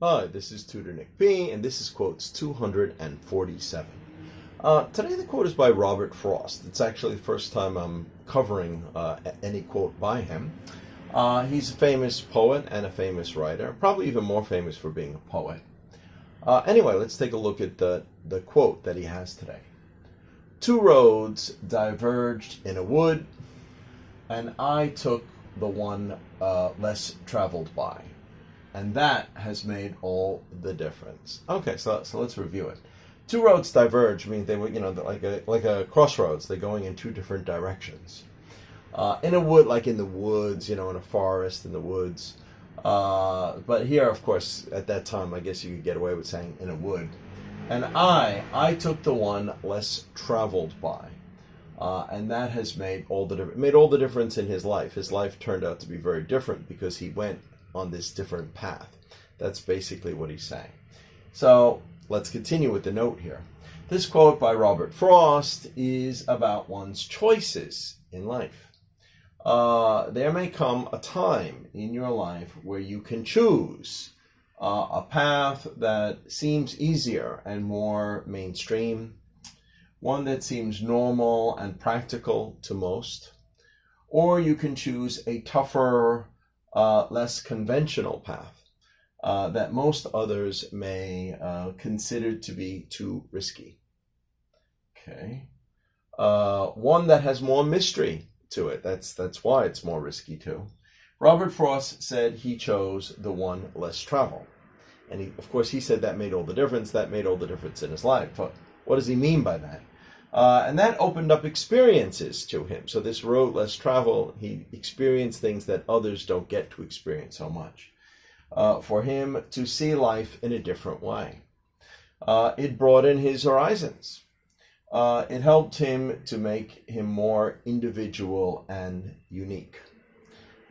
Hi, this is Tutor Nick P, and this is quotes 247. Today the quote is by Robert Frost. It's actually the first time I'm covering any quote by him. He's a famous poet and a famous writer, probably even more famous for being a poet. Anyway, let's take a look at the quote that he has today. Two roads diverged in a wood, and I took the one less traveled by. And that has made all the difference. Okay, so let's review it. Two roads diverge means they were, like a crossroads. They're going in two different directions. In a wood, like in the woods, in a forest, in the woods. But here, of course, at that time, I guess you could get away with saying in a wood. And I took the one less traveled by. And that has made all the difference in his life. His life turned out to be very different because he went on this different path. That's basically what he's saying. So let's continue with the note here. This quote by Robert Frost is about one's choices in life. There may come a time in your life where you can choose a path that seems easier and more mainstream, one that seems normal and practical to most, or you can choose a tougher, less conventional path that most others may consider to be too risky. Okay, one that has more mystery to it. That's why it's more risky too. Robert Frost said he chose the one less travel, and of course he said that made all the difference. That made all the difference in his life. But what does he mean by that? And that opened up experiences to him. So this road less travel, he experienced things that others don't get to experience so much. For him to see life in a different way. It broadened his horizons. It helped him to make him more individual and unique.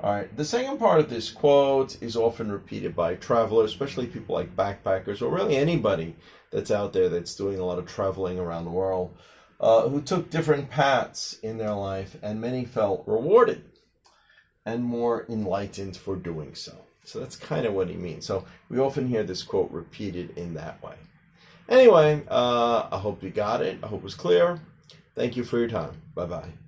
All right. The second part of this quote is often repeated by travelers, especially people like backpackers, or really anybody that's out there that's doing a lot of traveling around the world. Who took different paths in their life, and many felt rewarded and more enlightened for doing so. So that's kind of what he means. So we often hear this quote repeated in that way. Anyway, I hope you got it. I hope it was clear. Thank you for your time. Bye-bye.